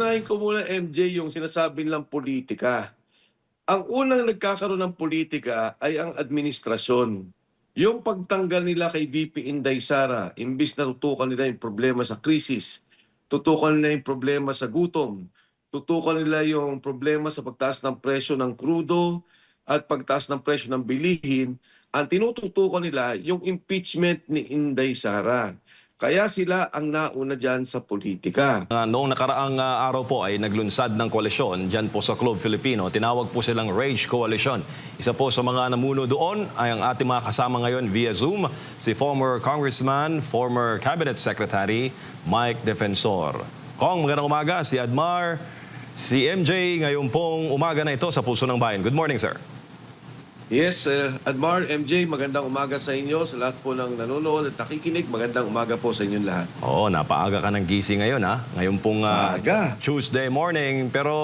Unahin ko muna, MJ, yung sinasabi nilang politika. Ang unang nagkakaroon ng politika ay ang administrasyon. Yung pagtanggal nila kay VP Inday Sara, imbis na tutukan nila yung problema sa krisis, tutukan nila yung problema sa gutom, tutukan nila yung problema sa pagtaas ng presyo ng krudo at pagtaas ng presyo ng bilihin, ang tinututukan nila yung impeachment ni Inday Sara. Kaya sila ang nauna dyan sa politika. Noong nakaraang araw po ay naglunsad ng koalisyon dyan po sa Club Filipino. Tinawag po silang Rage Coalition. Isa po sa mga namuno doon ay ang ating mga kasama ngayon via Zoom, si former Congressman, former Cabinet Secretary, Mike Defensor. Kong, magandang umaga. Si Admar, si MJ ngayon pong umaga na ito sa Pulso ng Bayan. Good morning, sir. Yes, Admar, MJ, magandang umaga sa inyo, sa lahat po ng nanonood at nakikinig. Magandang umaga po sa inyong lahat. Oo, napaaga ka ng gising ngayon, ha? Ngayon pong Tuesday morning. Pero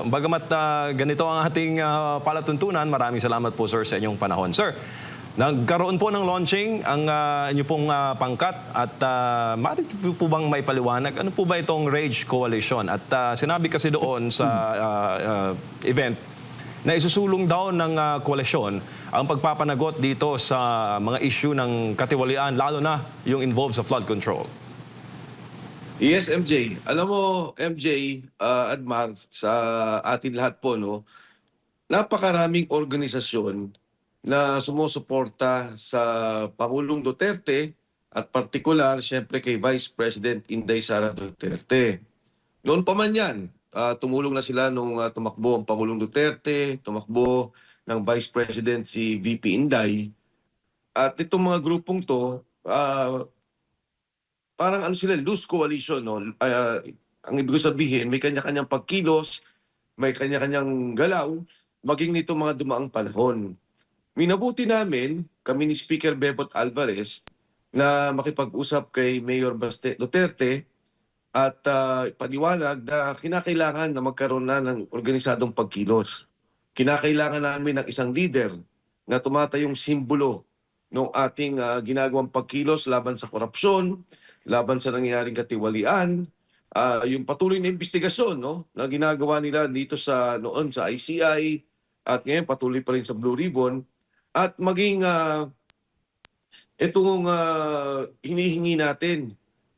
bagamat ganito ang ating palatuntunan, maraming salamat po, sir, sa inyong panahon. Sir, nagkaroon po ng launching ang inyo pong pangkat at maaari po bang may paliwanag? Ano po ba itong Rage Coalition? At sinabi kasi doon sa event na isusulong daw ng koalisyon ang pagpapanagot dito sa mga issue ng katiwalian, lalo na yung involved sa flood control. Yes, MJ. Alam mo, MJ, Admar, sa atin lahat po, no, napakaraming organisasyon na sumusuporta sa Pangulong Duterte at partikular, siyempre, kay Vice President Inday Sara Duterte. Noon pa man yan, tumulong na sila nung tumakbo ang Pangulong Duterte, tumakbo ng Vice President si VP Inday. At itong mga grupong to, parang ano sila, loose coalition. No? Ang ibig sabihin, may kanya-kanyang pagkilos, may kanya-kanyang galaw, maging nito mga dumaang panahon. Minabuti namin, kami ni Speaker Bebot Alvarez, na makipag-usap kay Mayor Duterte, at paniwalag na kinakailangan na magkaroon na ng organisadong pagkilos. Kinakailangan namin ng isang leader na tumatayong simbolo ng ating ginagawang pagkilos laban sa korupsyon, laban sa nangyayaring katiwalian, yung patuloy na investigasyon, no, na ginagawa nila dito sa noon sa ICI at ngayon patuloy pa rin sa Blue Ribbon, at maging itong hinihingi natin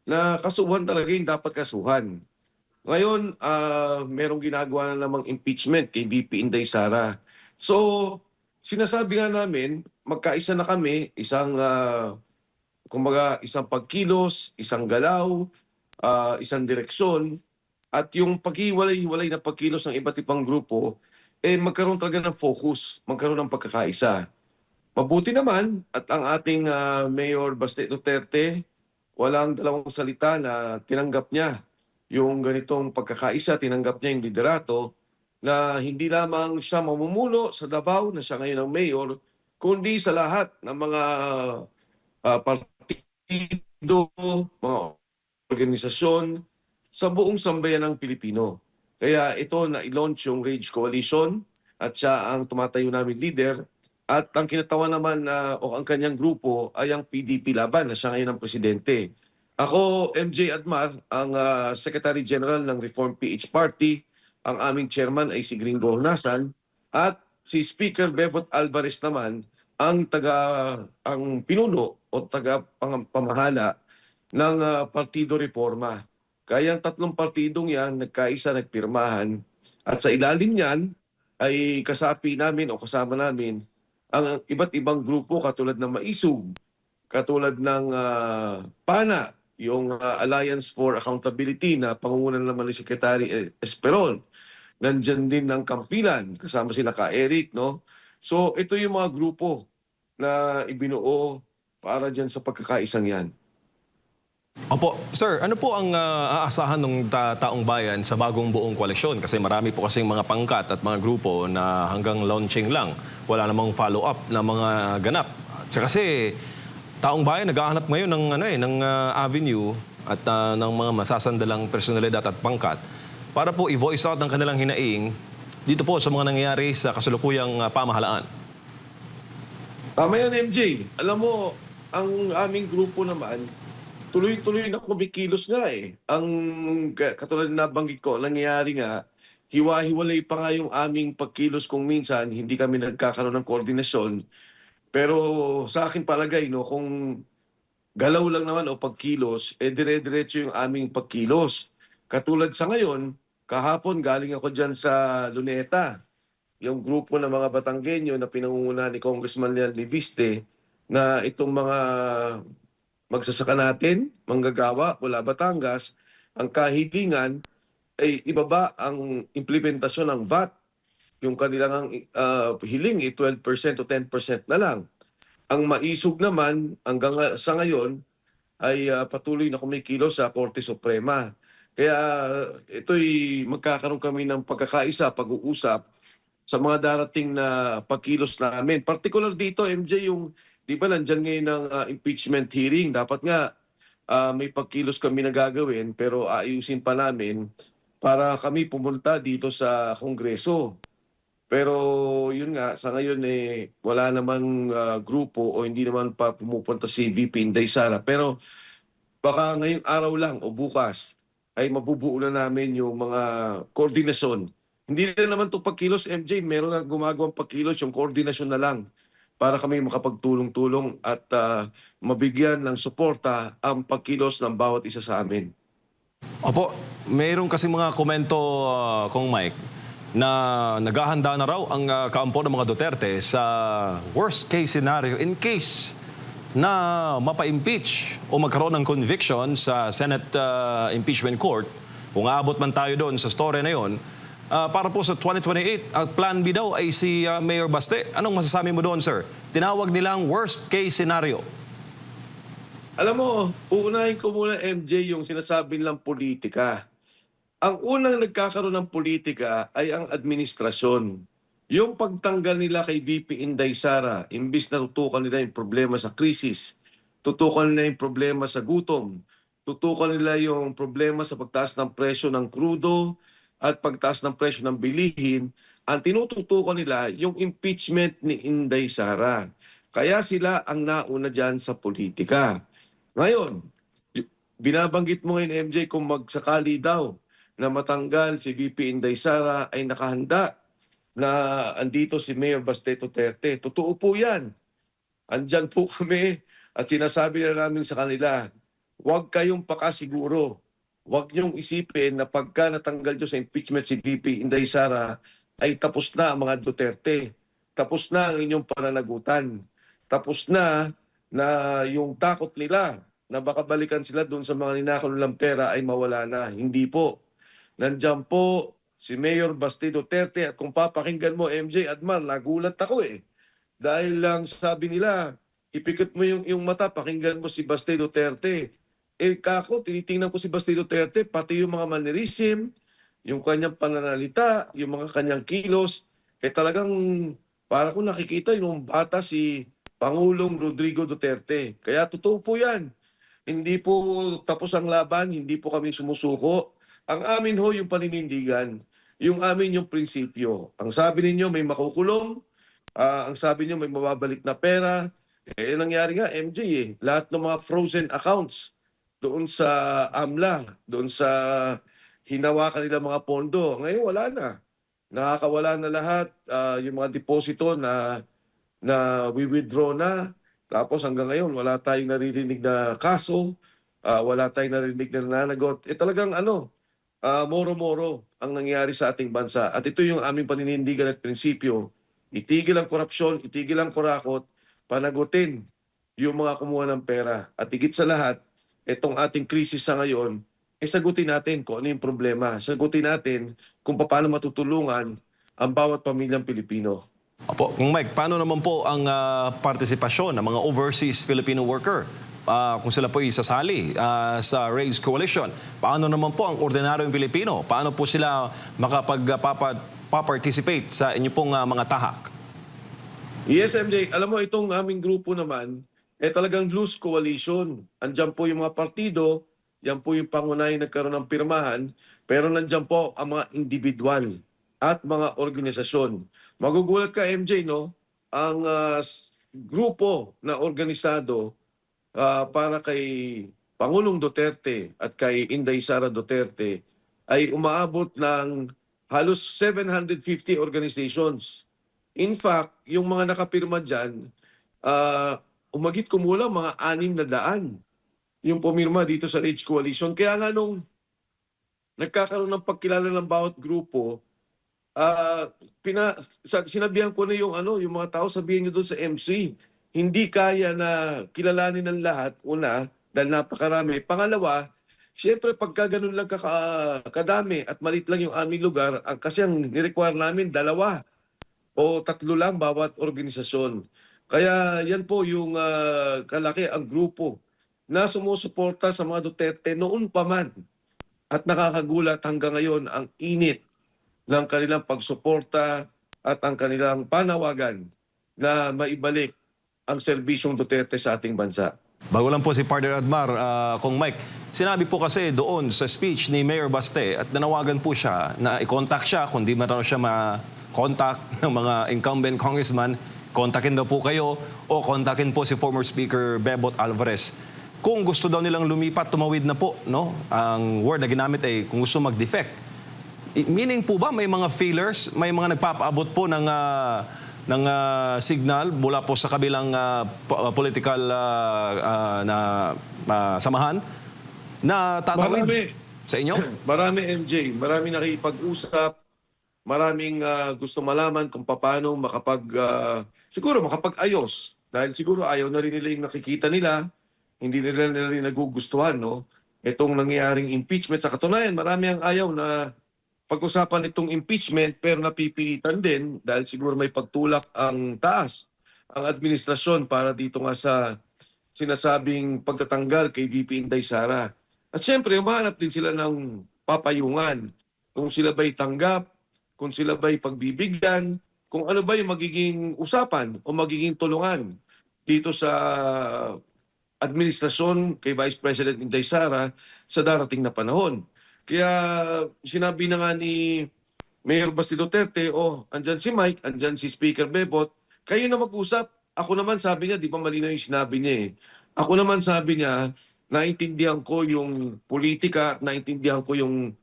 na kasuhan talaga yung dapat kasuhan. Ngayon, merong ginagawa na namang impeachment kay VP Inday Sara. So, sinasabi nga namin, magkaisa na kami, isang pagkilos, isang galaw, isang direksyon, at yung paghiwalay-hiwalay na pagkilos ng iba't ibang grupo, magkaroon talaga ng focus, magkaroon ng pagkakaisa. Mabuti naman, at ang ating Mayor Baste Duterte, walang dalawang salita na tinanggap niya yung ganitong pagkakaisa, tinanggap niya yung liderato na hindi lamang siya mamumuno sa Davao na siya ngayon ang mayor, kundi sa lahat ng mga partido, mga organisasyon sa buong sambayan ng Pilipino. Kaya ito na i-launch yung Rage Coalition at siya ang tumatayo namin leader. At ang kinatawa naman o ang kanyang grupo ay ang PDP Laban na siya ngayon ang presidente. Ako, MJ Admar, ang Secretary General ng Reform PH Party. Ang aming chairman ay si Gringo Honasan. At si Speaker Bebot Alvarez naman ang pinuno o pamahala ng Partido Reforma. Kaya ang tatlong partidong yan, nagkaisa, nagpirmahan. At sa ilalim niyan ay kasapi namin o kasama namin ang iba't ibang grupo katulad ng Maisug, katulad ng PANA, yung Alliance for Accountability na pangungunan naman ni Secretary Esperon. Nandyan din ng Kampilan, kasama sila ka Eric, no? So ito yung mga grupo na ibinuo para dyan sa pagkakaisang yan. Opo, sir, ano po ang aasahan ng taong bayan sa bagong buong koalisyon? Kasi marami po kasing mga pangkat at mga grupo na hanggang launching lang. Wala namang follow-up na mga ganap. Kasi taong bayan naghahanap ngayon ng avenue at ng mga masasandalang personalidad at pangkat para po i-voice out ng kanilang hinaing dito po sa mga nangyayari sa kasalukuyang pamahalaan. Tama yan, MJ. Alam mo, ang aming grupo naman tuloy-tuloy na kumikilos nga eh. Ang katulad na nabanggit ko, nangyayari nga, hiwa-hiwalay pa nga yung aming pagkilos kung minsan hindi kami nagkakaroon ng koordinasyon. Pero sa akin palagay, no, kung galaw lang naman o pagkilos, dire-diretso yung aming pagkilos. Katulad sa ngayon, kahapon galing ako dyan sa Luneta, yung grupo ng mga Batanggenyo na pinangungunahan ni Congressman Leon Liviste, na itong mga magsasaka natin, manggagawa mula Batangas, ang kahilingan ay ibaba ang implementasyon ng VAT. Yung kanilang hiling 12% to 10% na lang. Ang maisog naman sa ngayon ay patuloy na kumikilos sa Korte Suprema. Kaya ito'y magkakaroon kami ng pagkakaisa, pag-uusap sa mga darating na pagkilos namin. Particular dito, MJ, yung, di ba nandyan ngayon ng impeachment hearing. Dapat nga may pagkilos kami na gagawin, pero ayusin pa namin para kami pumunta dito sa Kongreso. Pero yun nga, sa ngayon wala namang grupo o hindi naman pa pumupunta si VP Inday Sara. Pero baka ngayong araw lang o bukas ay mabubuo na namin yung mga koordinasyon. Hindi na naman to pagkilos, MJ. Meron na gumagawang pagkilos, yung koordinasyon na lang para kami makapagtulong-tulong at mabigyan ng suporta ang pagkilos ng bawat isa sa amin. Opo, mayroon kasi mga komento, Kong Mike, na naghahanda na raw ang kampo ng mga Duterte sa worst case scenario in case na mapa-impeach o magkaroon ng conviction sa Senate Impeachment Court. Kung aabot man tayo doon sa story na yon, para po sa 2028, ang plan B daw ay si Mayor Baste. Anong masasabi mo doon, sir? Tinawag nilang worst case scenario. Alam mo, uunahin ko muna, MJ, yung sinasabi nilang politika. Ang unang nagkakaroon ng politika ay ang administrasyon. Yung pagtanggal nila kay VP Inday Sara, imbis na tutukan nila yung problema sa krisis, tutukan nila yung problema sa gutom, tutukan nila yung problema sa pagtaas ng presyo ng krudo at pagtaas ng presyo ng bilihin, ang tinututukan nila yung impeachment ni Inday Sara. Kaya sila ang nauna dyan sa politika. Ngayon, binabanggit mo ngayon, MJ, kung magsakali daw na matanggal si VP Inday Sara ay nakahanda na andito si Mayor Baste Duterte. Totoo po yan. Andyan po kami at sinasabi na namin sa kanila, huwag kayong pakasiguro. Huwag niyong isipin na pagka natanggal nyo sa impeachment si VP Inday Sara ay tapos na ang mga Duterte. Tapos na ang inyong pananagutan. Tapos na yung takot nila na baka balikan sila doon sa mga ninakaw nilang pera ay mawala na. Hindi po. Nandiyan po si Mayor Baste Duterte at kung papakinggan mo, MJ Admar, nagulat ako eh. Dahil lang sabi nila, ipikit mo yung mata, pakinggan mo si Baste Duterte. Kako, tinitingnan ko si Baste Duterte, pati yung mga mannerism, yung kanyang pananalita, yung mga kanyang kilos, talagang para ko nakikita yung bata si Pangulong Rodrigo Duterte. Kaya totoo po yan. Hindi po tapos ang laban, hindi po kami sumusuko. Ang amin ho yung paninindigan, yung amin yung prinsipyo. Ang sabi ninyo may makukulong, ang sabi niyo may mababalik na pera. Nangyari nga, MJ lahat ng mga frozen accounts doon sa AMLA, doon sa hinawakan nila mga pondo, ngayon wala na. Nakakawala na lahat, yung mga deposito na we-withdraw na. Tapos hanggang ngayon, wala tayong naririnig na kaso, wala tayong naririnig na nananagot. Talagang moro-moro ang nangyari sa ating bansa. At ito yung aming paninindigan at prinsipyo. Itigil ang korupsyon, itigil ang kurakot, panagutin yung mga kumuha ng pera. At higit sa lahat, itong ating krisis sa ngayon, sagutin natin kung ano yung problema. Sagutin natin kung paano matutulungan ang bawat pamilyang Pilipino. Opo, Kung Mike, paano naman po ang partisipasyon ng mga overseas Filipino worker? Kung sila po isasali sa RAISE Coalition, paano naman po ang ordinaryong Pilipino? Paano po sila makapag-participate sa inyo pong mga tahak? Yes, MJ. Alam mo, itong aming grupo naman, talagang loose coalition. Andyan po yung mga partido, yan po yung pangunahing nagkaroon ng pirmahan, pero nandyan po ang mga individual at mga organisasyon. Magugulat ka, MJ, no? Ang grupo na organisado para kay Pangulong Duterte at kay Inday Sara Duterte ay umaabot ng halos 750 organizations. In fact, yung mga nakapirma dyan, umagit kumulang mga 600 yung pumirma dito sa Rage Coalition. Kaya nga nung nagkakaroon ng pagkilala ng bawat grupo, sinabihan ko na yung mga tao, sabihin nyo doon sa MC, hindi kaya na kilalanin ng lahat, una, dahil napakarami. Pangalawa, siyempre pagka ganun lang kadami at malit lang yung aming lugar, kasi ang nirequire namin, 2 o 3 lang bawat organisasyon. Kaya yan po yung kalaki ang grupo na sumusuporta sa mga Duterte noon pa man. At nakakagulat hanggang ngayon ang init ng kanilang pagsuporta at ang kanilang panawagan na maibalik ang serbisyong Duterte sa ating bansa. Bago lang po si Partner Admar, Kong Mike, sinabi po kasi doon sa speech ni Mayor Baste at nanawagan po siya na i-contact siya kung di man raw siya ma-contact ng mga incumbent congressman, kontakin daw po kayo o kontakin po si former Speaker Bebot Alvarez. Kung gusto daw nilang lumipat, tumawid na po, no? Ang word na ginamit ay kung gusto mag-defect. Meaning po ba may mga feelers, may mga nagpapaabot po ng signal mula po sa kabilang political samahan na tatawid sa inyo? Marami, MJ. Marami nakipag-usap. Maraming gusto malaman kung paano siguro makapag-ayos. Dahil siguro ayaw na rin nila yung nakikita nila. Hindi nila rin nagugustuhan, no? Itong nangyayaring impeachment. Sa katunayan, marami ang ayaw na pag-usapan itong impeachment pero napipilitan din dahil siguro may pagtulak ang taas, ang administrasyon para dito nga sa sinasabing pagtatanggal kay VP Inday Sara. At syempre, umahanap din sila ng papayungan. Kung sila ba'y tanggap, kung sila ba'y pagbibigyan, kung ano ba yung magiging usapan o magiging tulungan dito sa administrasyon kay Vice President Inday Sara sa darating na panahon. Kaya sinabi na nga ni Mayor Basti Duterte, andyan si Mike, andyan si Speaker Bebot, kayo na mag-usap. Ako naman sabi niya, di ba malinaw yung sinabi niya eh. Ako naman sabi niya, naintindihan ko yung politika, naintindihan ko yung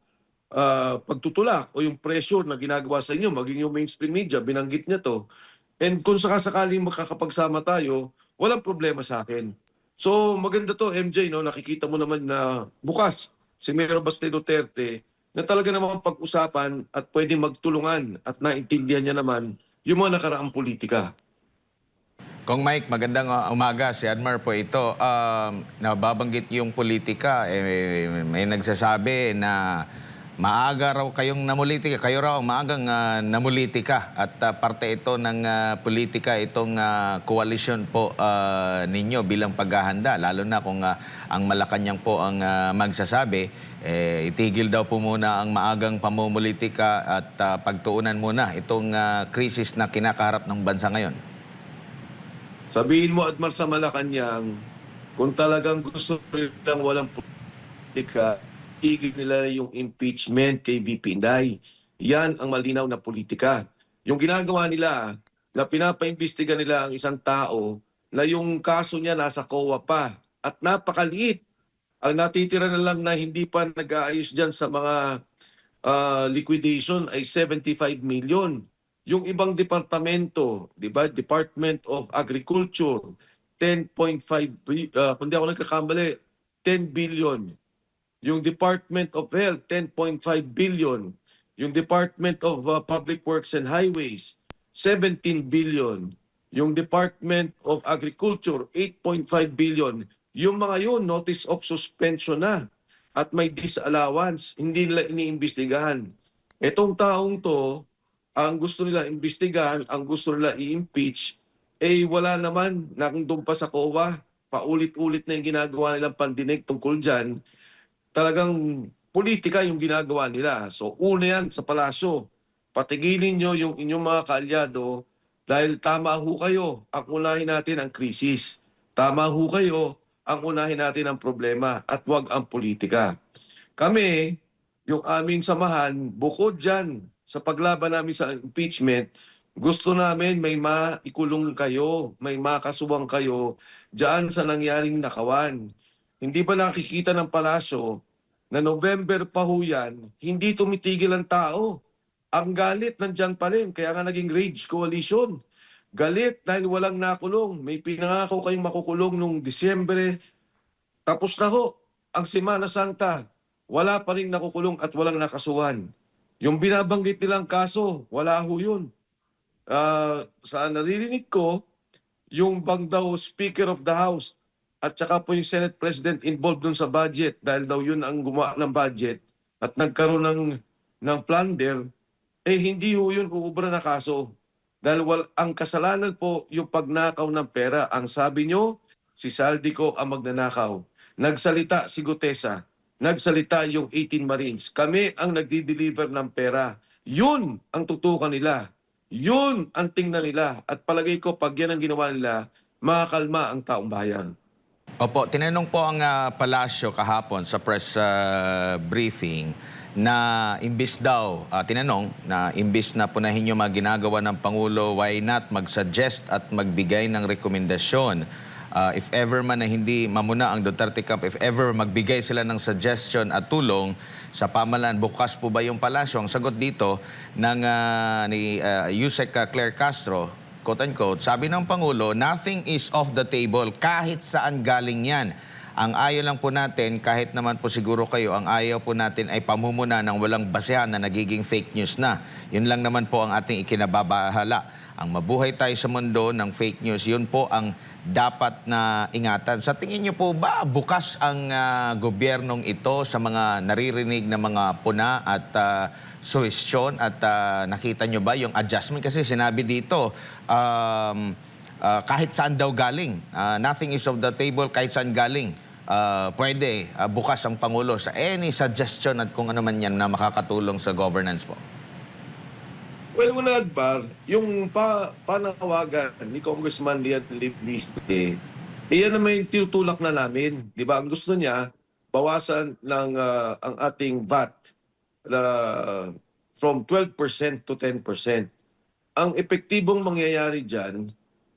pagtutulak o yung pressure na ginagawa sa inyo, maging yung mainstream media, binanggit niya to. And kung sakasakaling makakapagsama tayo, walang problema sa akin. So maganda to, MJ, no? Nakikita mo naman na bukas si Mayor Baste Duterte na talaga namang pag-usapan at pwedeng magtulungan at naintindihan niya naman yung mga nakaraang politika. Kong Mike, magandang umaga. Si Admar po ito. Nababanggit yung politika. May nagsasabi na maaga raw kayong namulitika. Kayo raw maagang namulitika. At parte ito ng politika, itong koalisyon po ninyo bilang paghahanda. Lalo na kung ang Malacanang po ang magsasabi, itigil daw po muna ang maagang pamumulitika at pagtuunan muna itong krisis na kinakaharap ng bansa ngayon. Sabihin mo, Admar, sa Malacanang, kung talagang gusto nilang walang politika, tigil nila yung impeachment kay VP Inday. Yan ang malinaw na politika. Yung ginagawa nila, na pinapaimbestiga nila ang isang tao na yung kaso niya nasa COA pa at napakaliit. Ang natitira na lang na hindi pa nag-aayos dyan sa mga liquidation ay 75 million. Yung ibang departamento, di ba? Department of Agriculture, 10.5, kung di ako nagkakamali, 10 billion. Yung Department of Health, 10.5 billion. Yung Department of Public Works and Highways, 17 billion. Yung Department of Agriculture, 8.5 billion. Yung mga yun, notice of suspension na. At may disallowance, hindi nila iniimbestigahan. Etong taong to, ang gusto nila imbestigahan, ang gusto nila i-impeach, wala naman, nakandun pa sa COA. Paulit-ulit na yung ginagawa nilang pandinig tungkol dyan. Talagang politika yung ginagawa nila. So una yan sa palasyo. Patigilin nyo yung inyong mga kaalyado dahil tama ho kayo. Ang unahin natin ang krisis. Tama ho kayo. Ang unahin natin ang problema at wag ang politika. Kami, yung aming samahan, bukod dyan sa paglaban namin sa impeachment, gusto namin may maikulong kayo, may makasuwang kayo dyan sa nangyaring nakawan. hindi ba nakikita ng palasyo na November pa ho yan, hindi tumitigil ang tao. Ang galit nandyan pa rin, kaya nga naging rage coalition. Galit dahil walang nakulong. May pinangako kayong makukulong nung Disyembre. Tapos na ho, ang Semana Santa, wala pa rin nakukulong at walang nakasuhan. Yung binabanggit nilang kaso, wala ho yun. Sa naririnig ko, yung bang daw Speaker of the House at saka po yung Senate President involved dun sa budget dahil daw yun ang gumawa ng budget at nagkaroon ng plunder, hindi ho yun uubra na kaso. Dahil ang kasalanan po yung pagnakaw ng pera. Ang sabi nyo, si Saldico ang magnanakaw. Nagsalita si Gutesa. Nagsalita yung 18 Marines. Kami ang nagdi-deliver ng pera. Yun ang tutukan nila. Yun ang tingnan nila. At palagay ko, pag yan ang ginawa nila, makakalma ang taong bayan. Opo, tinanong po ang palasyo kahapon sa press briefing na imbis daw, tinanong na imbis na punahin yung mga ginagawa ng Pangulo, why not mag-suggest at magbigay ng rekomendasyon? If ever man na hindi mamuna ang Duterte camp, if ever magbigay sila ng suggestion at tulong sa pamahalaan, bukas po ba yung palasyo? Ang sagot dito ng ni Yusek Claire Castro, quote-unquote, sabi ng Pangulo, nothing is off the table kahit saan galing yan. Ang ayaw lang po natin, kahit naman po siguro kayo, ang ayaw po natin ay pamumuna ng walang basehan na nagiging fake news na. Yun lang naman po ang ating ikinababahala. Ang mabuhay tayo sa mundo ng fake news, yun po ang dapat na ingatan. Sa tingin niyo po ba bukas ang gobyernong ito sa mga naririnig na mga puna at suwestyon at nakita nyo ba yung adjustment? Kasi sinabi dito, kahit saan daw galing, nothing is off the table kahit saan galing. Pwede bukas ang Pangulo sa any suggestion at kung ano man yan na makakatulong sa governance po. Well, una, Adbar, yung panawagan ni Congressman Lian Libliste, iyan naman yung tinutulak na namin. Di ba? Ang gusto niya, bawasan ng ang ating VAT from 12% to 10%. Ang epektibong mangyayari dyan,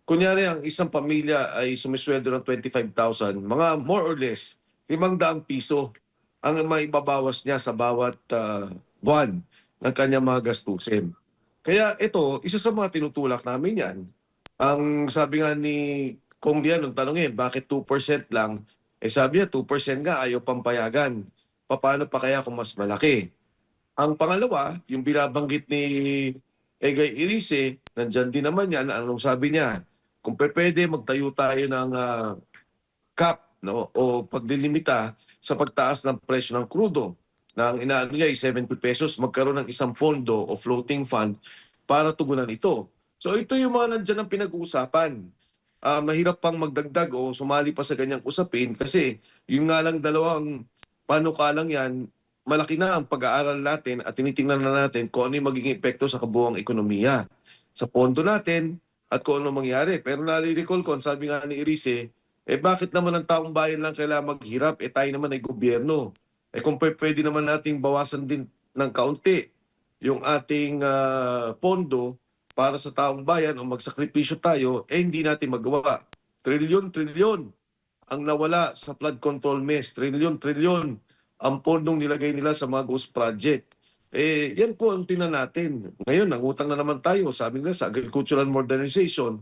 kunyari ang isang pamilya ay sumisweldo ng 25,000, mga more or less, 500 piso ang maibabawas niya sa bawat buwan ng kanyang mga gastusin. Kaya ito, isa sa mga tinutulak namin yan. Ang sabi nga ni Kong Lian, nung tanongin, bakit 2% lang? Sabi niya, 2% nga, ayaw pampayagan. Paano pa kaya kung mas malaki? Ang pangalawa, yung binabanggit ni Egay Irise, nandyan din naman yan, anong sabi niya? Kung pwede, magtayo tayo ng cap, no? O paglilimita sa pagtaas ng presyo ng krudo. Na ang inaano niya ay 70 pesos, magkaroon ng isang pondo o floating fund para tugunan ito. So ito yung mga nandyan ang pinag-uusapan. Mahirap pang magdagdag o sumali pa sa ganyang usapin kasi yung nga lang dalawang panukalang yan, malaki na ang pag-aaral natin at tinitingnan na natin kung ano yung magiging epekto sa kabuuang ekonomiya. Sa pondo natin at kung ano mangyari. Pero nare-recall ko, sabi nga ni Irise, bakit naman ang taong bayan lang kailangan maghirap? Tayo naman ay gobyerno. Kung pwede naman nating bawasan din ng kaunti yung ating pondo para sa taong bayan o magsakripisyo tayo, hindi natin magawa. Trilyon ang nawala sa flood control mess. Trilyon ang pondong nilagay nila sa mga ghost project. Yan po ang tingnan natin. Ngayon, nangutang na naman tayo, sabi nila, sa agricultural modernization.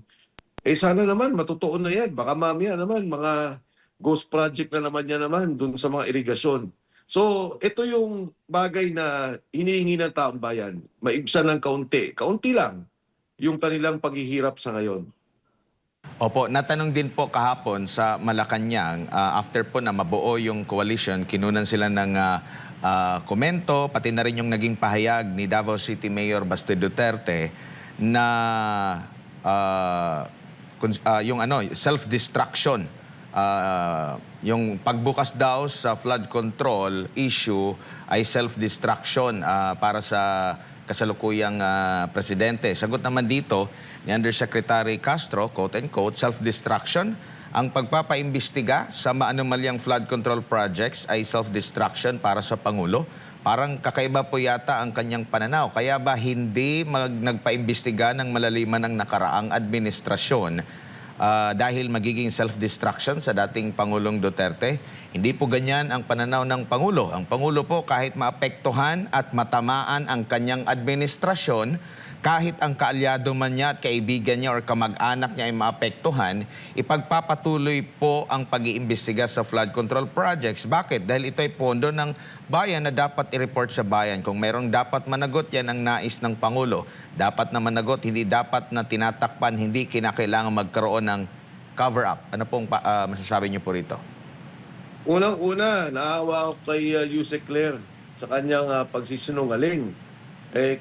Sana naman, matutuon na yan. Baka mamaya naman, mga ghost project na naman yan naman dun sa mga irigasyon. So, ito yung bagay na hinihingi ng taong bayan. Maibsan ng kaunti. Kaunti lang yung kanilang paghihirap sa ngayon. Opo, natanong din po kahapon sa Malacanang, after po na mabuo yung coalition, kinunan sila ng komento, pati na rin yung naging pahayag ni Davao City Mayor Baste Duterte na yung self-destruction. Yung pagbukas daw sa flood control issue ay self-destruction para sa kasalukuyang presidente. Sagot naman dito ni Undersecretary Castro, quote-unquote, self-destruction. Ang pagpapaimbestiga sa maanumalyang flood control projects ay self-destruction para sa Pangulo. Parang kakaiba po yata ang kanyang pananaw. Kaya ba hindi nagpaimbestiga ng malaliman ng nakaraang administrasyon dahil magiging self-destruction sa dating Pangulong Duterte. Hindi po ganyan ang pananaw ng Pangulo. Ang Pangulo po kahit maapektuhan at matamaan ang kanyang administrasyon, kahit ang kaalyado man niya at kaibigan niya or kamag-anak niya ay maapektuhan, ipagpapatuloy po ang pag-iimbestiga sa flood control projects. Bakit? Dahil ito ay pondo ng bayan na dapat i-report sa bayan. Kung mayroong dapat managot, yan ang nais ng Pangulo. Dapat na managot, hindi dapat na tinatakpan, hindi kinakailangan magkaroon ng cover-up. Ano pong masasabi niyo po rito? Unang-una, naawa ako kay Yusek Claire sa kanyang pagsisinungaling.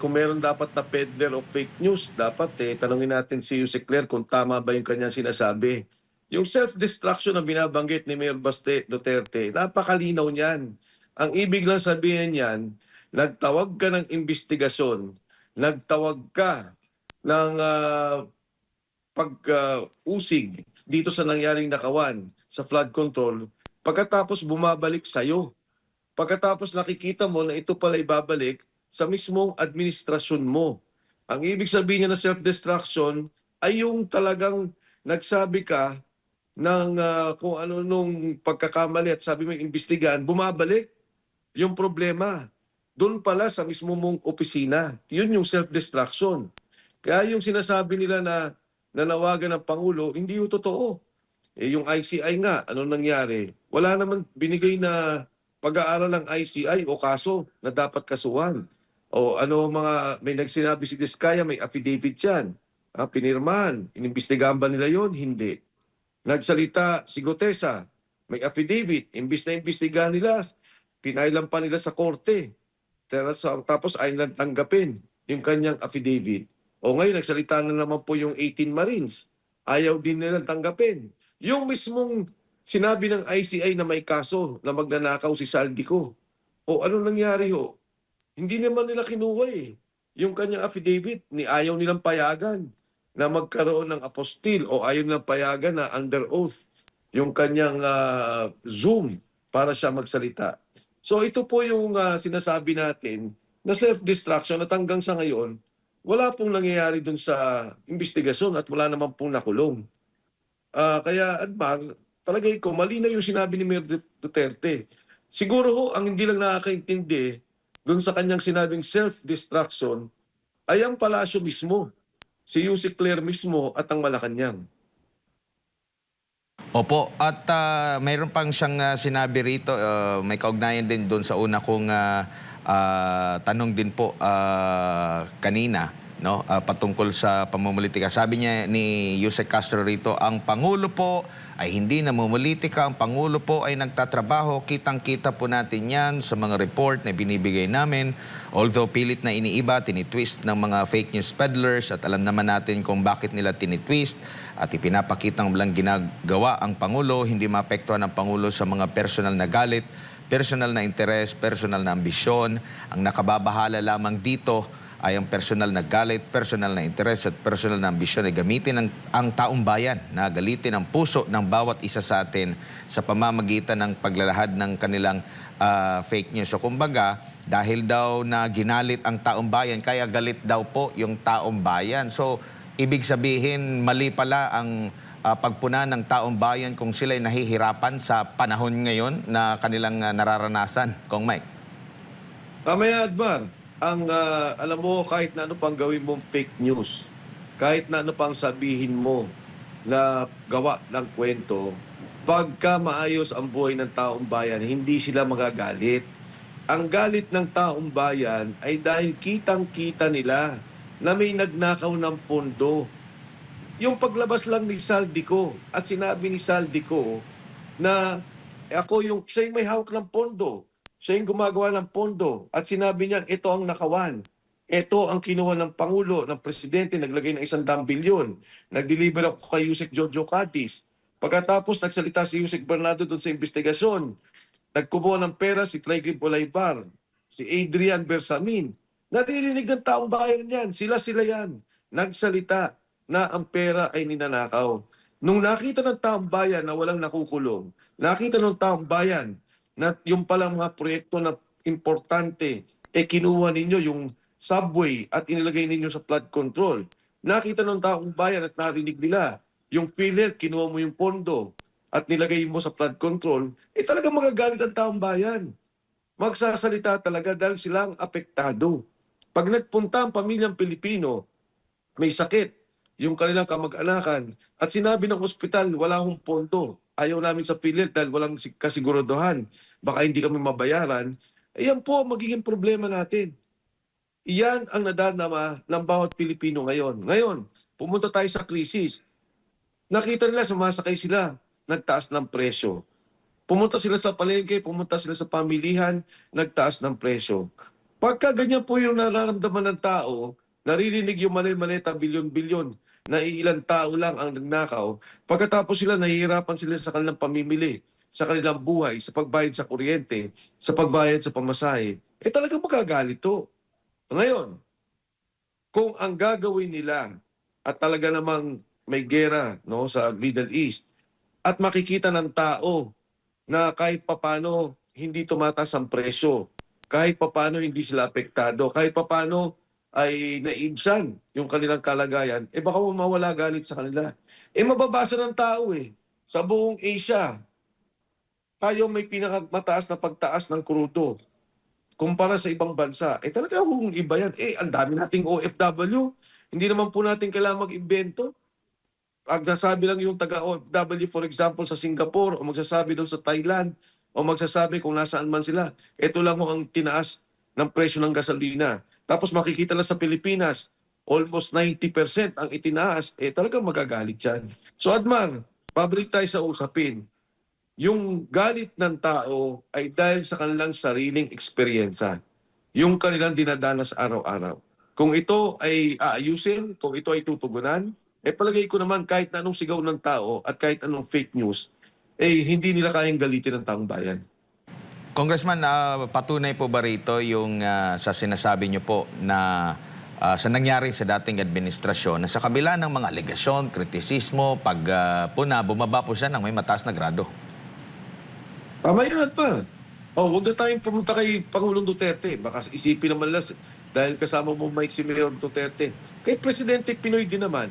Kung meron dapat na peddler of fake news, dapat tanungin natin si Yusek Claire kung tama ba yung kanyang sinasabi. Yung self-destruction na binabanggit ni Mayor Baste Duterte, napakalinaw niyan. Ang ibig lang sabihin niyan, nagtawag ka ng investigasyon, nagtawag ka ng pag-usig dito sa nangyaring nakawan sa flood control, pagkatapos bumabalik sa'yo. Pagkatapos nakikita mo na ito pala ibabalik sa mismong administrasyon mo. Ang ibig sabihin niya na self-destruction ay yung talagang nagsabi ka ng kung ano nung pagkakamali at sabi mo imbestigahan, bumabalik yung problema. Doon pala sa mismo mong opisina. Yun yung self-destruction. Kaya yung sinasabi nila na nanawagan ng Pangulo, hindi yung totoo. Yung ICI nga, ano nangyari? Wala naman binigay na pag-aaral ng ICI o kaso na dapat kasuhan. O ano may nagsinabi si Diskaya, may affidavit yan. Pinirmahan. Inimbestigahan ba nila yon? Hindi. Nagsalita si Gotesa, may affidavit. Imbis na imbestigahan nila, pinailan pa nila sa korte. Tapos ay lang tanggapin yung kanyang affidavit. O ngayon, nagsalita na naman po yung 18 Marines. Ayaw din nilang tanggapin. Yung mismong sinabi ng ICI na may kaso na magnanakaw si Saldico. O ano nangyari ho? Hindi naman nila kinuha yung kanyang affidavit. Ayaw nilang payagan na magkaroon ng apostil o ayaw nilang payagan na under oath yung kanyang Zoom para siya magsalita. So ito po yung sinasabi natin na self-destruction at hanggang sa ngayon, wala pong nangyayari dun sa investigasyon at wala naman pong nakulong. Kaya Admar, palagay ko, mali na yung sinabi ni Mayor Duterte. Siguro ho, ang hindi lang nakakaintindi dun sa kanyang sinabing self-destruction ay ang palasyo mismo, si Yusek Claire mismo at ang Malacanang. Opo, at mayroon pang siyang sinabi rito, may kaugnayan din doon sa una kong tanong din po kanina, no, patungkol sa pamumulitika. Sabi niya ni Yusek Castro rito, ang Pangulo po ay hindi namumulitika, ang Pangulo po ay nagtatrabaho. Kitang-kita po natin yan sa mga report na binibigay namin. Although pilit na iniiba, tinitwist ng mga fake news peddlers at alam naman natin kung bakit nila tinitwist at ipinapakitang walang ginagawa ang Pangulo, hindi maapektuhan ang Pangulo sa mga personal na galit, personal na interes, personal na ambisyon. Ang nakababahala lamang dito ay ang personal na galit, personal na interes at personal na ambisyon ay gamitin ang taong bayan na galitin ang puso ng bawat isa sa atin sa pamamagitan ng paglalahad ng kanilang fake news. So kumbaga, dahil daw na ginalit ang taong bayan, kaya galit daw po yung taong bayan. So ibig sabihin, mali pala ang pagpuna ng taong bayan kung sila'y nahihirapan sa panahon ngayon na kanilang nararanasan. Kong Mike. Mamaya Admar, alam mo, kahit na ano pang gawin mong fake news, kahit na ano pang sabihin mo na gawa ng kwento, pagka maayos ang buhay ng taong bayan, hindi sila magagalit. Ang galit ng taong bayan ay dahil kitang-kita nila na may nagnakaw ng pondo. Yung paglabas lang ni Saldico at sinabi ni Saldico na siya yung may hawak ng pondo. Siya yung gumagawa ng pondo at sinabi niya, ito ang nakawan. Ito ang kinuha ng Pangulo, ng Presidente, naglagay ng 100 bilyon. Nag-deliver ako kay Yusek Jojo Catis. Pagkatapos nagsalita si Yusek Bernardo doon sa investigasyon. Nagkumuha ng pera si Trigrid Olaybar, si Adrian Bersamin. Naririnig ng taong bayan yan. Sila yan. Nagsalita na ang pera ay ninanakaw. Nung nakita ng taong bayan na walang nakukulong, nakita ng taong bayan na yung palang mga proyekto na importante, kinuha ninyo yung subway at inilagay ninyo sa flood control. Nakita ng taong bayan at narinig nila yung PhilHealth, kinuha mo yung pondo at nilagay mo sa flood control, talagang magagalit ang taong bayan. Magsasalita talaga dahil sila ang apektado. Pag nagpunta ang pamilyang Pilipino, may sakit, yung kanilang kamag-anakan, at sinabi ng ospital, wala akong pondo, ayaw namin sa PhilHealth dahil walang kasiguraduhan, baka hindi kami mabayaran, ayan po ang magiging problema natin. Iyan ang nadarama ng bawat Pilipino ngayon. Ngayon, pumunta tayo sa krisis. Nakita nila, sumasakay sila, nagtaas ng presyo. Pumunta sila sa palengke, pumunta sila sa pamilihan, nagtaas ng presyo. Pagka ganyan po yung nararamdaman ng tao, naririnig yung mali-malita, bilyon-bilyon, na ilang tao lang ang nagnakaw, pagkatapos sila, nahihirapan sila sa kanilang pamimili, sa kanilang buhay, sa pagbayad sa kuryente, sa pagbayad sa pamasahe, talagang magagalit to. Ngayon, kung ang gagawin nila at talaga namang may gera no, sa Middle East at makikita ng tao na kahit papano hindi tumataas ang presyo, kahit papano hindi sila apektado, kahit papano ay naibsan yung kanilang kalagayan, baka mawala galit sa kanila. Mababasa ng tao sa buong Asia, tayo may pinakamataas na pagtaas ng krudo kumpara sa ibang bansa. Talaga kung iba yan. Ang dami nating OFW. Hindi naman po natin kailangan mag-invento. Magsasabi lang yung taga-OFW, for example, sa Singapore, o magsasabi doon sa Thailand, o magsasabi kung nasaan man sila. Ito lang ho ang tinaas ng presyo ng gasolina. Tapos makikita lang sa Pilipinas, almost 90% ang itinaas. Talagang magagalit yan. So Admar, pabalik tayo sa usapin. Yung galit ng tao ay dahil sa kanilang sariling eksperyensa. Yung kanilang dinadanas araw-araw. Kung ito ay aayusin, kung ito ay tutugunan, palagay ko naman kahit na anong sigaw ng tao at kahit anong fake news, hindi nila kayang galitin ng taong bayan. Congressman, patunay po ba rito yung sa sinasabi niyo po na sa nangyari sa dating administrasyon na sa kabila ng mga alegasyon, kritisismo, pag bumaba po siya ng may mataas na grado? Tama yan pa. Huwag na tayong pumunta kay Pangulong Duterte. Baka isipin naman lang, dahil kasama mo Mike si Mayor Duterte. Kay Presidente Pinoy din naman.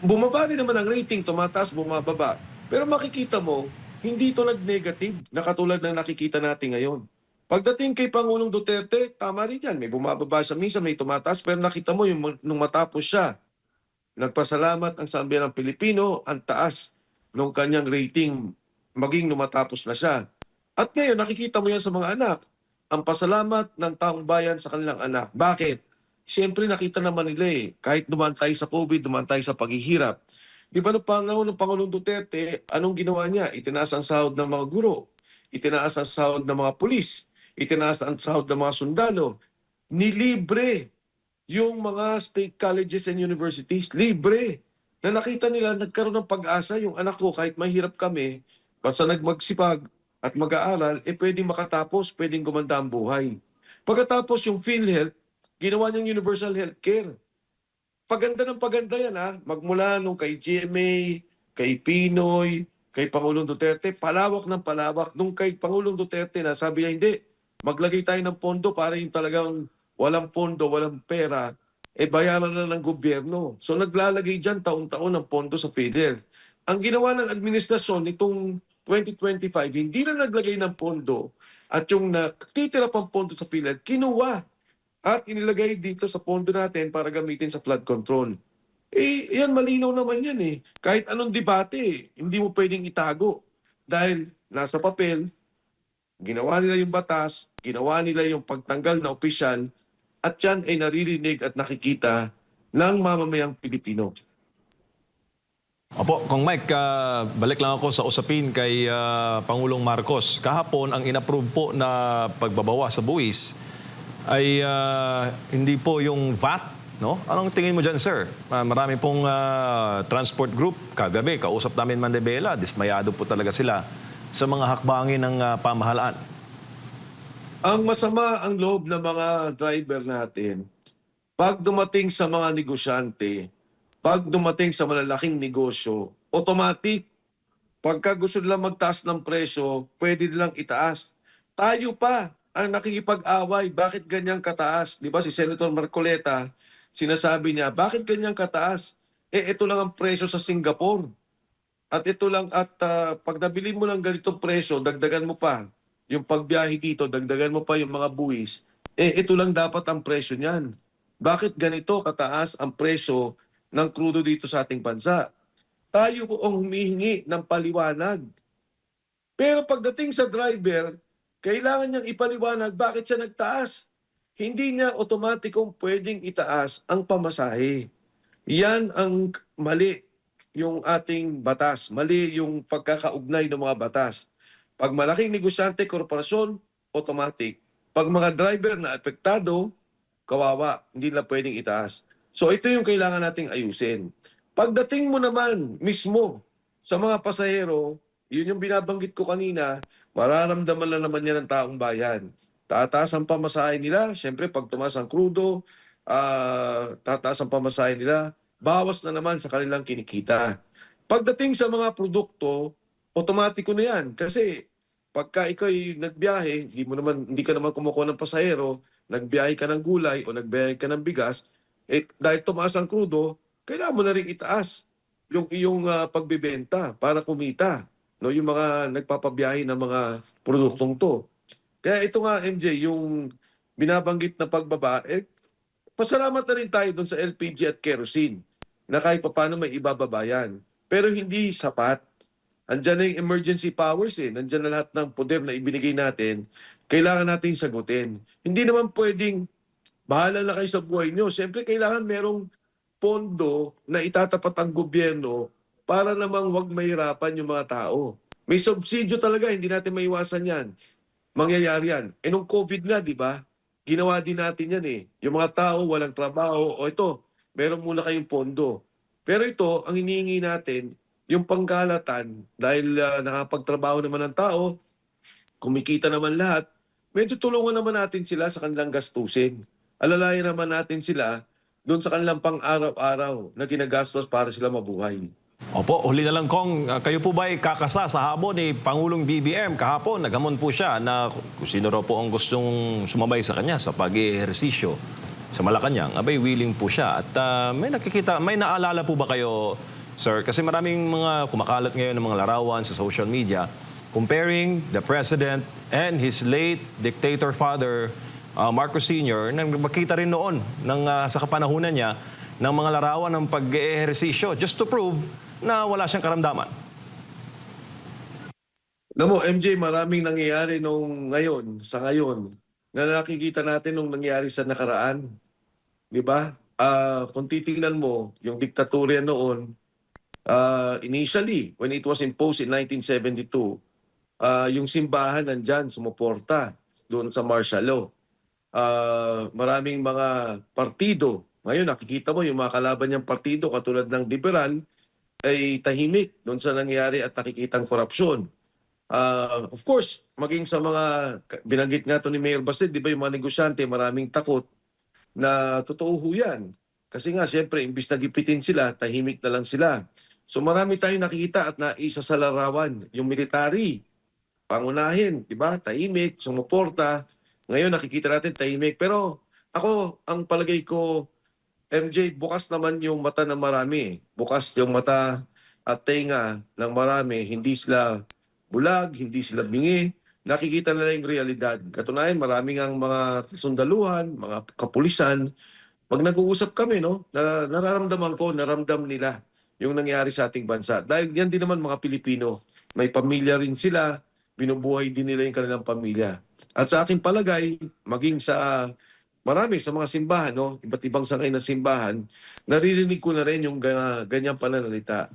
Bumaba rin naman ang rating, tumataas, bumababa. Pero makikita mo, hindi ito nag-negative na katulad ng nakikita natin ngayon. Pagdating kay Pangulong Duterte, tama rin yan. May bumababa siya minsan, may tumataas. Pero nakita mo, nung matapos siya, nagpasalamat ang sambayan ng Pilipino, ang taas ng kanyang rating maging numatapos na siya. At ngayon, nakikita mo yan sa mga anak. Ang pasalamat ng taong bayan sa kanilang anak. Bakit? Siyempre, nakita naman nila kahit dumaan tayo sa COVID, dumaan tayo sa paghihirap. Di ba noong panahon ng Pangulong Duterte, anong ginawa niya? Itinaas ang sahod ng mga guro. Itinaas ang sahod ng mga pulis. Itinaas ang sahod ng mga sundalo. Nilibre yung mga state colleges and universities. Libre. Na nakita nila, nagkaroon ng pag-asa yung anak ko kahit mahirap kami, basta nagmagsipag at mag-aaral, pwedeng makatapos, pwedeng gumanda ang buhay. Pagkatapos yung PhilHealth, ginawa niyang universal healthcare. Paganda ng paganda yan magmula nung kay GMA, kay Pinoy, kay Pangulong Duterte, palawak ng palawak. Nung kay Pangulong Duterte na sabi niya, hindi, maglagay tayo ng pondo para yung talagang walang pondo, walang pera, bayaran na ng gobyerno. So naglalagay dyan taon-taon ng pondo sa PhilHealth. Ang ginawa ng administrasyon nitong 2025, hindi na naglagay ng pondo at yung natitira pang pondo sa PhilHealth, kinuha at inilagay dito sa pondo natin para gamitin sa flood control. Yan malinaw naman yan Kahit anong debate, hindi mo pwedeng itago. Dahil nasa papel, ginawa nila yung batas, ginawa nila yung pagtanggal na opisyal, at yan ay naririnig at nakikita ng mamamayang Pilipino. Opo, Kong Mike, balik lang ako sa usapin kay Pangulong Marcos. Kahapon, ang inapprove po na pagbabawa sa buwis ay hindi po yung VAT, no? Anong tingin mo dyan, sir? Marami pong transport group, kagabi, kausap namin Mandebela, dismayado po talaga sila sa mga hakbangin ng pamahalaan. Ang masama ang loob ng mga driver natin, pag dumating sa mga negosyante, pag dumating sa malalaking negosyo, automatic, pagka gusto nila magtaas ng presyo, pwede nilang itaas. Tayo pa ang nakikipag-away, bakit ganyang kataas? Di ba si Senator Marcoleta, sinasabi niya, bakit ganyang kataas? ito lang ang presyo sa Singapore. At ito lang, at pag nabili mo ng ganitong presyo, dagdagan mo pa yung pagbiyahe dito, dagdagan mo pa yung mga buwis, ito lang dapat ang presyo niyan. Bakit ganito kataas ang presyo ng krudo dito sa ating bansa? Tayo po ang humihingi ng paliwanag. Pero pagdating sa driver, kailangan niyang ipaliwanag bakit siya nagtaas. Hindi niya otomatikong pwedeng itaas ang pamasahe. Yan ang mali yung ating batas. Mali yung pagkakaugnay ng mga batas. Pag malaking negosyante, korporasyon, automatic. Pag mga driver na apektado, kawawa, hindi na pwedeng itaas. So ito yung kailangan nating ayusin. Pagdating mo naman mismo sa mga pasahero, yun yung binabanggit ko kanina, mararamdaman lang naman yan ng taong bayan. Tataas ang pamasahe nila, syempre pag tumaas ang krudo, tataas ang pamasahe nila, bawas na naman sa kanilang kinikita. Pagdating sa mga produkto, otomatiko na yan. Kasi pagka ikaw ay nagbiyahe, hindi ka naman kumukuha ng pasahero, nagbiyahe ka ng gulay o nagbiyahe ka ng bigas, dahil tumaas ang krudo, kailangan mo na rin itaas yung iyong pagbebenta para kumita. No, yung mga nagpapabiyahe ng mga produktong to. Kaya ito nga, MJ, yung binabanggit na pagbaba, pasalamat na rin tayo dun sa LPG at kerosene na kahit paano may ibababa yan. Pero hindi sapat. Andyan na yung emergency powers Nandyan na lahat ng poder na ibinigay natin. Kailangan natin sagutin. Hindi naman pwedeng bahala na kayo sa buhay nyo. Siyempre, kailangan merong pondo na itatapat ang gobyerno para namang wag mahirapan yung mga tao. May subsidyo talaga, hindi natin maiwasan yan. Mangyayari yan. Nung COVID nga, di ba? Ginawa din natin yan Yung mga tao walang trabaho, o ito, meron muna kayong pondo. Pero ito, ang hinihingi natin, yung pangkalatan, dahil nakapagtrabaho naman ng tao, kumikita naman lahat, medyo tulungan naman natin sila sa kanilang gastusin. Alalayan naman natin sila doon sa kanilang pang-araw-araw na ginagastos para sila mabuhay. Opo, huli na lang Kong, kayo po ba ay kakasa sa habon ni Pangulong BBM kahapon? Naghamon po siya na kung sino raw po ang gustong sumabay sa kanya sa pag-ehersisyo sa Malacanang, abay willing po siya. At may naalala po ba kayo, sir? Kasi maraming mga kumakalat ngayon ng mga larawan sa social media comparing the President and his late dictator father, Marcos Sr., na makita rin noon sa kapanahunan niya ng mga larawan ng pag-ehersisyo just to prove na wala siyang karamdaman. Alam mo, MJ, maraming nangyayari sa ngayon na nakikita natin nung nangyari sa nakaraan. Di ba? Kung titingnan mo, yung diktatorya noon, initially, when it was imposed in 1972, yung simbahan nandyan, sumuporta doon sa martial law. Maraming mga partido. Ngayon, nakikita mo yung mga kalaban niyang partido katulad ng liberal ay tahimik doon sa nangyari at nakikitang korupsyon. Of course, maging sa mga, binanggit nga to ni Mayor Baste, di ba yung mga negosyante, maraming takot na totoo ho yan. Kasi nga, siyempre, imbis na gipitin sila, tahimik na lang sila. So marami tayong nakikita at naisa sa larawan. Yung military, pangunahin, di ba? Tahimik, sumuporta. Ngayon, nakikita natin tahimik. Pero ako, ang palagay ko, MJ, bukas naman yung mata ng marami. Bukas yung mata at tenga ng marami. Hindi sila bulag, hindi sila bingi. Nakikita nila yung realidad. Katunayan, maraming ang mga kasundaluhan, mga kapulisan. Pag nag-uusap kami, nararamdaman ko, naramdam nila yung nangyari sa ating bansa. Dahil yan din naman mga Pilipino. May pamilya rin sila, binubuhay din nila yung kanilang pamilya. At sa aking palagay, maging sa marami sa mga simbahan, iba't ibang sangay ng simbahan, naririnig ko na rin yung ganyang pananalita.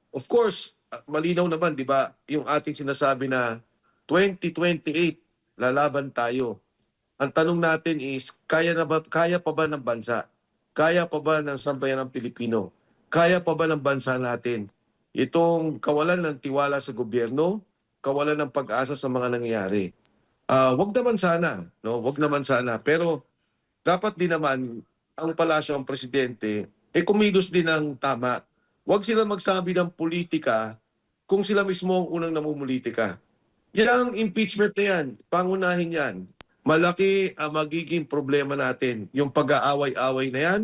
Of course, malinaw naman, di ba, yung ating sinasabi na 2028, lalaban tayo. Ang tanong natin is, kaya pa ba ng bansa? Kaya pa ba ng sambayan ng Pilipino? Kaya pa ba ng bansa natin itong kawalan ng tiwala sa gobyerno, kawalan ng pag-asa sa mga nangyayari? Wag naman sana, Wag naman sana. Pero dapat din naman ang palasyo, ang presidente, kumilos din ng tama. Wag sila magsabi ng politika kung sila mismo ang unang namumulitika. Yan ang impeachment na yan, pangunahin yan. Malaki ang magiging problema natin. Yung pag-aaway-away na yan,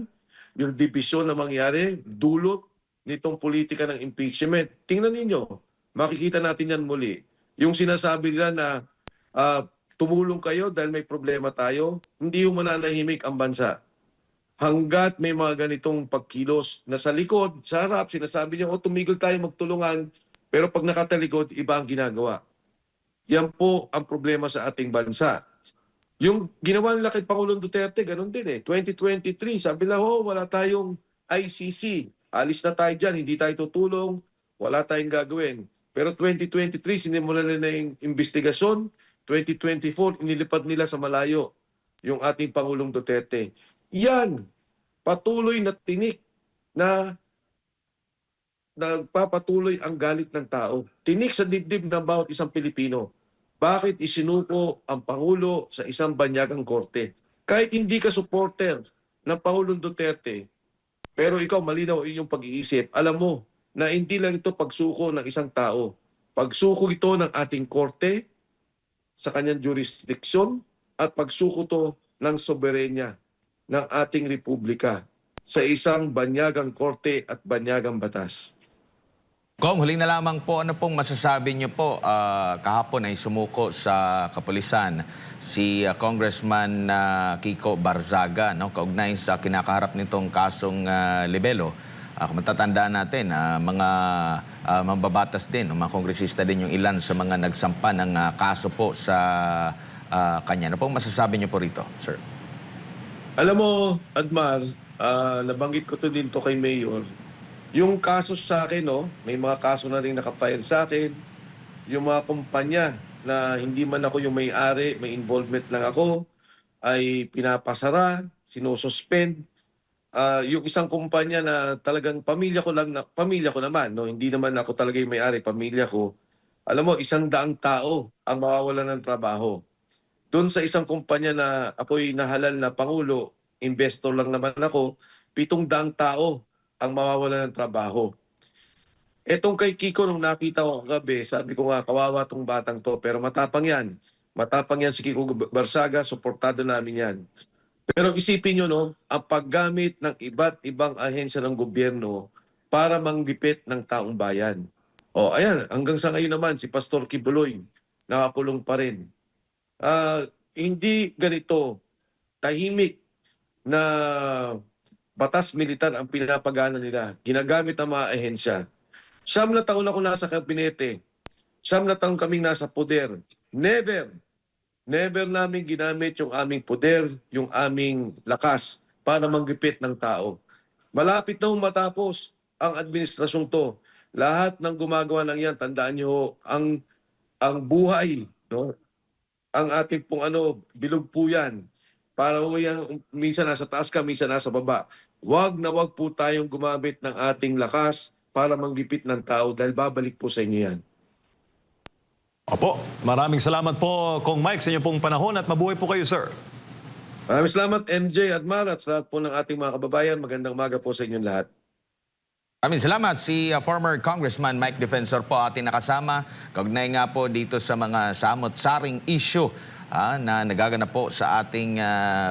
yung division na mangyari, dulot nitong politika ng impeachment. Tingnan ninyo, makikita natin yan muli. Yung sinasabi nila na tumulong kayo dahil may problema tayo, hindi yung mananahimik ang bansa. Hanggat may mga ganitong pagkilos na sa likod, sa harap, sinasabi niya, tumigil tayo magtulungan, pero pag nakatalikod, iba ang ginagawa. Yan po ang problema sa ating bansa. Yung ginawa nila kay Pangulong Duterte, ganun din eh. 2023, sabi nila, wala tayong ICC. Alis na tayo dyan, hindi tayo tutulong, wala tayong gagawin. Pero 2023, sinimulan nila yung investigasyon. 2024, inilipad nila sa malayo yung ating Pangulong Duterte. Yan, patuloy na tinik na nagpapatuloy ang galit ng tao. Tinik sa dibdib ng bawat isang Pilipino. Bakit isinuko ang Pangulo sa isang banyagang korte? Kahit hindi ka supporter ng Pangulong Duterte, pero ikaw malinaw ang iyong pag-iisip, alam mo na hindi lang ito pagsuko ng isang tao. Pagsuko ito ng ating korte sa kanyang jurisdiksyon at pagsuko to ng soberenya ng ating republika sa isang banyagang korte at banyagang batas. Kong, huling na lamang po, ano pong masasabi niyo po? Kahapon ay sumuko sa kapulisan si Congressman Kiko Barzaga, no? Kaugnay sa kinakaharap nitong kasong libelo. Kung matatandaan natin, mga mambabatas din, mga kongresista din yung ilan sa mga nagsampa ng kaso po sa kanya. Ano pong masasabi niyo po rito, sir? Alam mo, Admar, nabanggit ko to din to kay Mayor. Yung kaso sa akin, may mga kaso na rin nakafile sa akin. Yung mga kumpanya na hindi man ako yung may-ari, may involvement lang ako, ay pinapasara, sinususpend. Yung isang kumpanya na talagang pamilya ko naman, no? Hindi naman ako talaga yung may-ari, pamilya ko. Alam mo, 100 tao ang mawawalan ng trabaho. Doon sa isang kumpanya na ako'y nahalal na pangulo, investor lang naman ako, 700 tao ang mawawalan ng trabaho. Etong kay Kiko, nung nakita ko kagabi, sabi ko nga, kawawa tong batang to, pero matapang yan. Matapang yan si Kiko Barzaga, suportado namin yan. Pero isipin nyo, ang paggamit ng iba't ibang ahensya ng gobyerno para manggipit ng taong bayan. Ayan, hanggang sa ngayon naman, si Pastor Kibuloy, nakakulong pa rin. Hindi ganito, tahimik na batas militar ang pinapagana nila. Ginagamit ng mga ahensya. 9 na taon ako nasa kabinete. 9 na taon kaming nasa poder. Never namin ginamit yung aming poder, yung aming lakas para manggipit ng tao. Malapit na matapos ang administrasyong to. Lahat ng gumagawa ng yan, tandaan nyo, ang buhay, no? Ang ating pong bilog po yan. Para yan, minsan nasa taas ka, minsan nasa baba. Wag na wag po tayong gumamit ng ating lakas para manggipit ng tao dahil babalik po sa inyo yan. Opo, maraming salamat po, Kong Mike, sa inyong pong panahon at mabuhay po kayo, sir. Maraming salamat, MJ Admar, at sa lahat po ng ating mga kababayan. Magandang umaga po sa inyong lahat. Maraming salamat. Si former Congressman Mike Defensor po ating nakasama. Kaugnay nga po dito sa mga samot-saring issue na nagaganap po sa ating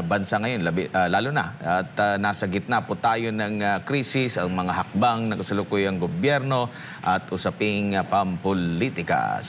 bansa ngayon, lalo na. At nasa gitna po tayo ng krisis, ang mga hakbang ng kasalukuyang gobyerno at usaping pampolitika.